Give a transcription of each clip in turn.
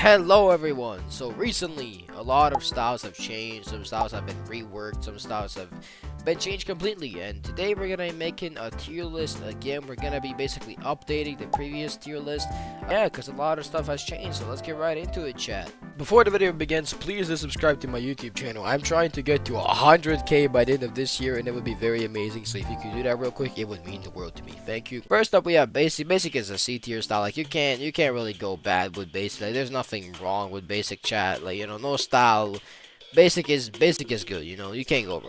Hello everyone. So recently a lot of styles have changed, some styles have been reworked, some styles have been changed completely, and today we're gonna be making a tier list again. We're gonna be basically updating the previous tier list, yeah, because a lot of stuff has changed. So let's get right into it, chat. Before the video begins, please do subscribe to my YouTube channel. I'm trying to get to 100k by the end of this year, and it would be very amazing. So if you could do that real quick, it would mean the world to me. Thank you. First up, we have basic. Basic is a C tier style. Like you can't really go bad with basic. Like, there's nothing wrong with basic, chat. Like, you know, no style. Basic is good, you know. You can't go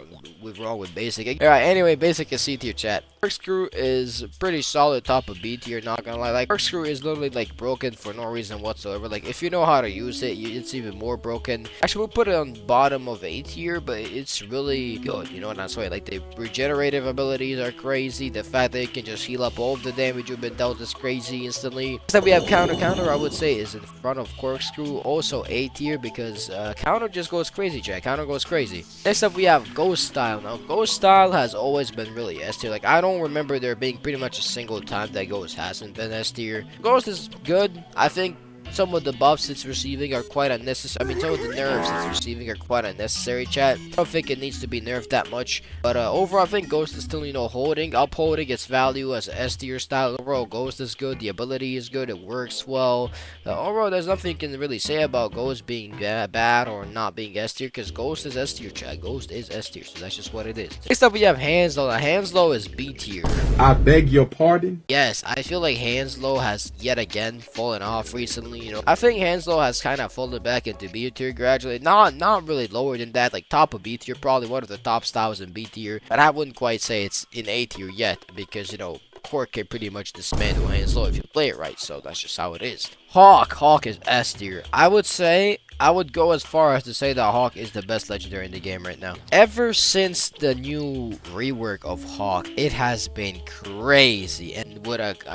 wrong with basic. Alright, anyway, basic is C tier, chat. Corkscrew is pretty solid top of B tier, not gonna lie. Like, corkscrew is literally like broken for no reason whatsoever. Like, if you know how to use it, it's even more broken. Actually, we'll put it on bottom of A tier, but it's really good, you know what I'm saying? Like, the regenerative abilities are crazy. The fact that it can just heal up all of the damage you've been dealt is crazy instantly. Next up, we have counter. Counter, I would say, is in front of corkscrew. Also A tier, because counter just goes crazy. Counter goes crazy. Next up, we have Ghost Style. Now, Ghost Style has always been really S tier. Like, I don't remember there being pretty much a single time that Ghost hasn't been S tier. Ghost is good. I think some of the buffs it's receiving are quite unnecessary. I mean, some of the nerfs it's receiving are quite unnecessary, chat. I don't think it needs to be nerfed that much. But overall, I think Ghost is still, you know, upholding its value as S tier style. Overall, Ghost is good. The ability is good. It works well. Overall, there's nothing you can really say about Ghost being bad or not being S tier, because Ghost is S tier, chat. Ghost is S tier, so that's just what it is. Next up, we have Hanslow. Now, Hanslow is B tier. I beg your pardon? Yes, I feel like Hanslow has yet again fallen off recently. You know, I think Hanslow has kind of fallen back into B tier gradually. Not really lower than that. Like, top of B tier, probably one of the top styles in B tier. But I wouldn't quite say it's in A tier yet, because, you know, Cork can pretty much dismantle Hanslow if you play it right. So that's just how it is. Hawk is S tier. I would go as far as to say that Hawk is the best legendary in the game right now. Ever since the new rework of Hawk, it has been crazy. And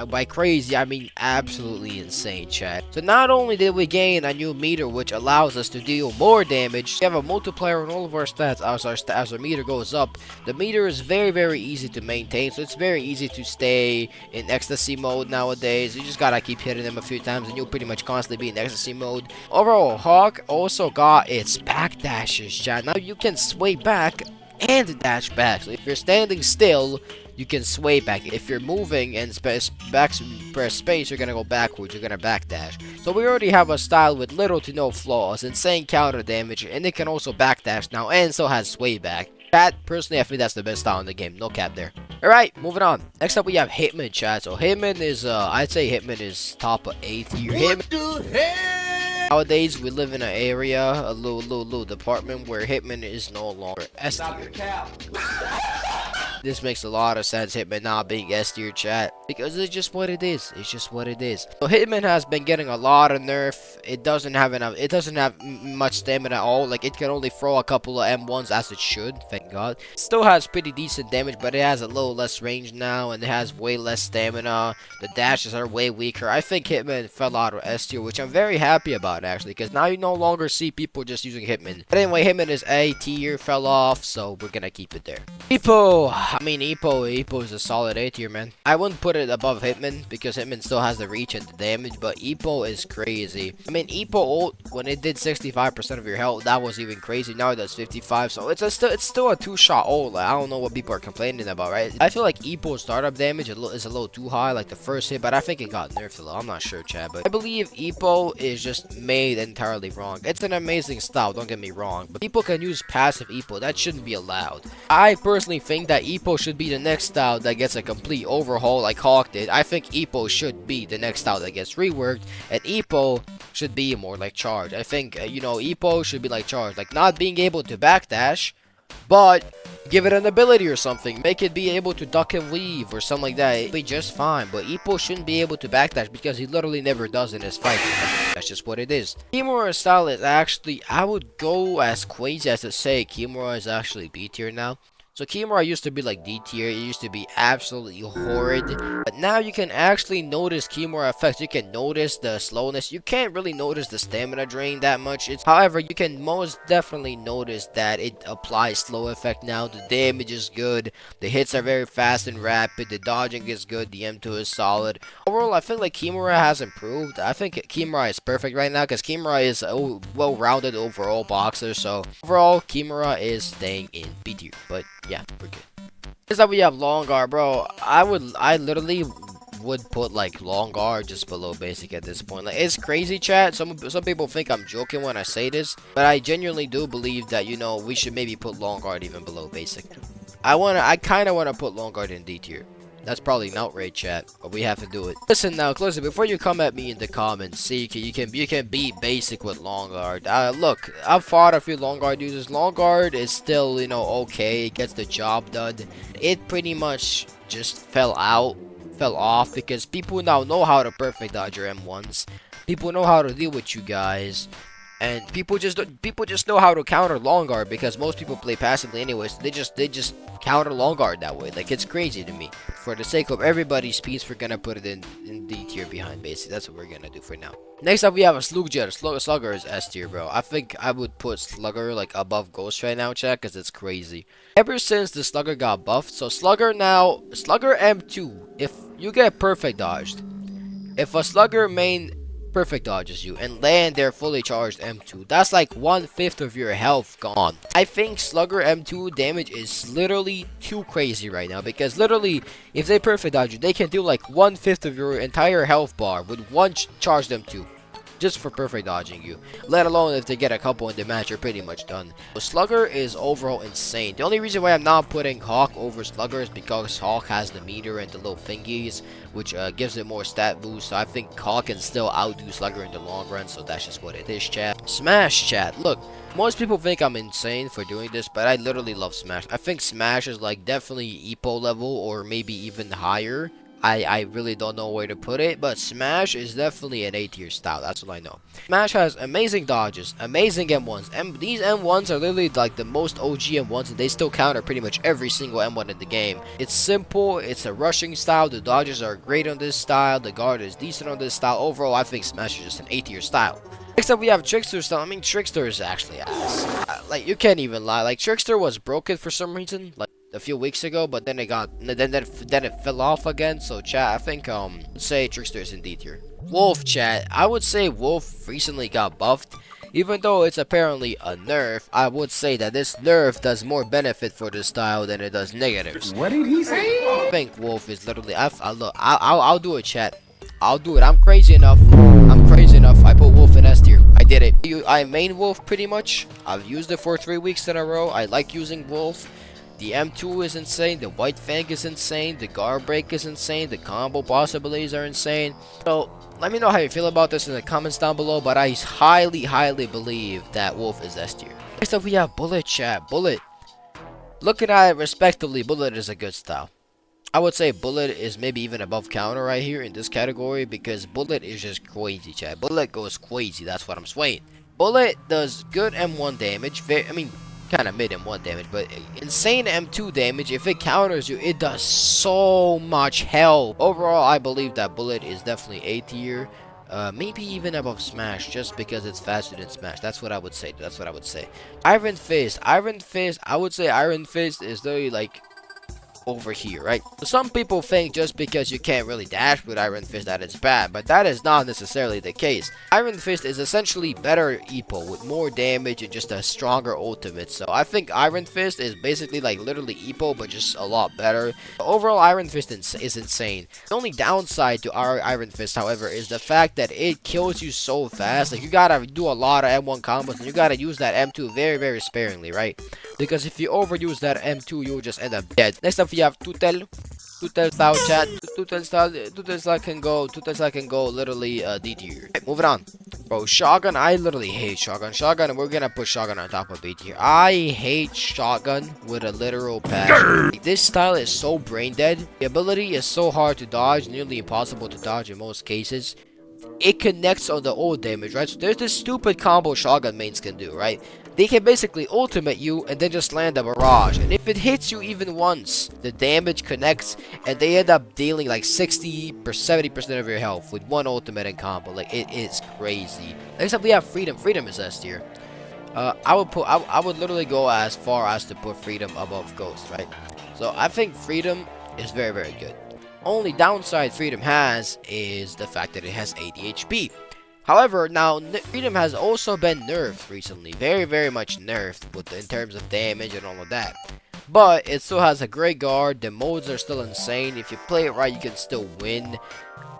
by crazy, I mean absolutely insane, chat. So not only did we gain a new meter, which allows us to deal more damage, we have a multiplier on all of our stats as our meter goes up. The meter is very easy to maintain, so it's very easy to stay in ecstasy mode nowadays. You just gotta keep hitting them a few times, and you'll pretty much constantly be in ecstasy mode. Overall, Hawk also got its back dashes, chat. Now you can sway back and dash back. So if you're standing still, you can sway back. If you're moving and press space, you're gonna go backwards. You're gonna backdash. So we already have a style with little to no flaws, insane counter damage, and it can also backdash now, and so has sway back. Chat, personally, I think that's the best style in the game. No cap there. Alright, moving on. Next up, we have Hitman, chat. So Hitman is, I'd say Hitman is top of A tier. What the hell? Nowadays, we live in an area, a little department where Hitman is no longer S tier. This makes a lot of sense, Hitman not being S tier, chat, because it's just what it is. It's just what it is. So Hitman has been getting a lot of nerf. It doesn't have much stamina at all. Like, it can only throw a couple of M1s as it should, thank God. It still has pretty decent damage, but it has a little less range now, and it has way less stamina. The dashes are way weaker. I think Hitman fell out of S tier, which I'm very happy about, actually, because now you no longer see people just using Hitman. But anyway, Hitman is A tier, fell off, so we're gonna keep it there. Epo is a solid A tier, man. I wouldn't put it above Hitman, because Hitman still has the reach and the damage, but Epo is crazy. I mean, Epo ult, when it did 65% of your health, that was even crazy. Now it does 55, so it's still a two-shot ult. Like, I don't know what people are complaining about, right? I feel like Epo's startup damage is a little too high, like the first hit, but I think it got nerfed a little. I'm not sure, chat, but I believe Epo is just made entirely wrong. It's an amazing style, don't get me wrong, but people can use passive Epo. That shouldn't be allowed. I personally think that Epo should be the next style that gets a complete overhaul like Hawk did. I think Epo should be the next style that gets reworked, and Epo should be more like Charge. I think, you know, Epo should be like Charge, like not being able to backdash, but give it an ability or something. Make it be able to duck and weave or something like that. It'd be just fine. But Epo shouldn't be able to backdash, because he literally never does in his fight. That's just what it is. Kimura's style is actually, I would go as crazy as to say Kimura is actually B tier now. So Kimura used to be like D tier, it used to be absolutely horrid. But now you can actually notice Kimura effects. You can notice the slowness. You can't really notice the stamina drain that much. However, you can most definitely notice that it applies slow effect now. The damage is good. The hits are very fast and rapid. The dodging is good. The M2 is solid. Overall, I feel like Kimura has improved. I think Kimura is perfect right now because Kimura is a well-rounded overall boxer. So overall, Kimura is staying in B tier. But yeah, we're good. Is that we have long guard, bro. I literally would put like long guard just below basic at this point. Like, it's crazy, chat. Some people think I'm joking when I say this, but I genuinely do believe that, you know, we should maybe put long guard even below basic. I kind of want to put long guard in D tier. That's probably an outrage, chat, but we have to do it. Listen now, closely, before you come at me in the comments, see, you can beat basic with long guard. Look, I've fought a few long guard users. Long guard is still, you know, okay. It gets the job done. It pretty much just fell off because people now know how to perfect dodge your M1s. People know how to deal with you guys. And people just know how to counter long guard because most people play passively anyways. They just counter long guard that way. Like, it's crazy to me. For the sake of everybody's peace, we're gonna put it in D tier behind basic. That's what we're gonna do for now. Next up, we have a Slugjet. Slugger is S tier, bro. I think I would put Slugger like above Ghost right now, chat, because it's crazy. Ever since the Slugger got buffed, so Slugger M2. If you get perfect dodged, if a Slugger main perfect dodges you and land their fully charged M2, that's like 1/5 of your health gone. I think Slugger M2 damage is literally too crazy right now because literally if they perfect dodge you, they can do like 1/5 of your entire health bar with one charged M2 just for perfect dodging you, let alone if they get a couple in the match. You're pretty much done. So Slugger is overall insane. The only reason why I'm not putting Hawk over Slugger is because Hawk has the meter and the little thingies, which gives it more stat boost. So I think Hawk can still outdo Slugger in the long run, so that's just what it is, chat. Smash, chat. Look, most people think I'm insane for doing this, but I literally love Smash. I think Smash is like definitely EPO level or maybe even higher. I really don't know where to put it, but Smash is definitely an A tier style. That's all I know. Smash has amazing dodges, amazing M1s, and these M1s are literally like the most OG M1s, and they still counter pretty much every single M1 in the game. It's simple, it's a rushing style, the dodges are great on this style, the guard is decent on this style. Overall, I think Smash is just an A tier style. Next up, we have Trickster style. I mean, Trickster is actually ass. Like, you can't even lie. Like, Trickster was broken for some reason, like a few weeks ago, but then it fell off again. So chat, I think say Trickster is in D tier. Wolf, chat, I would say Wolf recently got buffed. Even though it's apparently a nerf, I would say that this nerf does more benefit for this style than it does negatives. What did he say? I think Wolf is literally I'll do it, chat. I'll do it. I'm crazy enough. I put Wolf in S tier. I did it. I main Wolf pretty much. I've used it for 3 weeks in a row. I like using Wolf. The M2 is insane, the White Fang is insane, the guard break is insane, the combo possibilities are insane. So, let me know how you feel about this in the comments down below, but I highly believe that Wolf is S tier. Next up, we have Bullet, chat. Bullet. Looking at it respectively, Bullet is a good style. I would say Bullet is maybe even above Counter right here in this category because Bullet is just crazy, chat. Bullet goes crazy, that's what I'm swaying. Bullet does good M1 damage, kind of mid M1 damage, but insane M2 damage. If it counters you, it does so much hell. Overall, I believe that Bullet is definitely A tier, maybe even above Smash, just because it's faster than Smash. That's what I would say. Iron Fist, I would say Iron Fist is literally like over here, right? So some people think just because you can't really dash with Iron Fist that it's bad, but that is not necessarily the case. Iron Fist is essentially better EPO with more damage and just a stronger ultimate. So I think Iron Fist is basically like literally EPO but just a lot better. Overall, Iron Fist is insane. The only downside to our Iron Fist, however, is the fact that it kills you so fast. Like, you gotta do a lot of M1 combos and you gotta use that M2 very sparingly, right? Because if you overuse that M2, you'll just end up dead. Next up, you have Tutel style, chat. Tutel style can go literally D tier. Right, moving on. Bro, Shotgun, I literally hate Shotgun. Shotgun, we're gonna put Shotgun on top of B tier. I hate Shotgun with a literal passion. Like, this style is so brain dead. The ability is so hard to dodge, nearly impossible to dodge in most cases. It connects on the old damage, right? So there's this stupid combo Shotgun mains can do, right? they can basically ultimate you and then just land a barrage. And if it hits you even once, the damage connects and they end up dealing like 60 or 70% of your health with one ultimate and combo. Like, it is crazy. Next up, we have Freedom. Freedom is S tier. I would literally go as far as to put Freedom above Ghost, right? So I think Freedom is very, very good. Only downside Freedom has is the fact that it has 80 HP. However, now Freedom has also been nerfed recently, very, very much nerfed in terms of damage and all of that. But it still has a great guard. The modes are still insane. If you play it right, you can still win.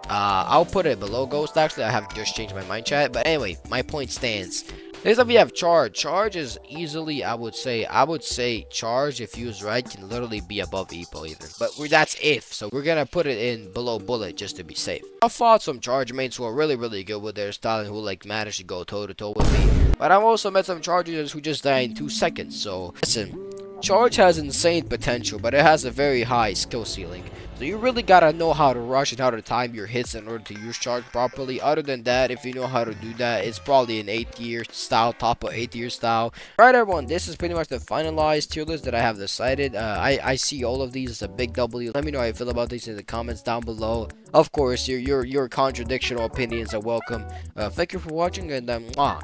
I'll put it below Ghost. Actually, I have just changed my mind, chat. But anyway, my point stands. Next up, we have Charge. Charge is easily, I would say Charge, if used right, can literally be above Epo even. But that's if, so we're gonna put it in below Bullet just to be safe. I've fought some Charge mates who are really, really good with their style and who like managed to go toe to toe with me. But I've also met some Charge users who just die in 2 seconds. So listen, Charge has insane potential, but it has a very high skill ceiling. So you really gotta know how to rush and how to time your hits in order to use Charge properly. Other than that, if you know how to do that, it's probably an 8 tier style, top of 8 tier style. Alright everyone, this is pretty much the finalized tier list that I have decided. I see all of these as a big W. Let me know how you feel about these in the comments down below. Of course, your contradictional opinions are welcome. Thank you for watching, and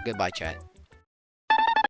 goodbye chat.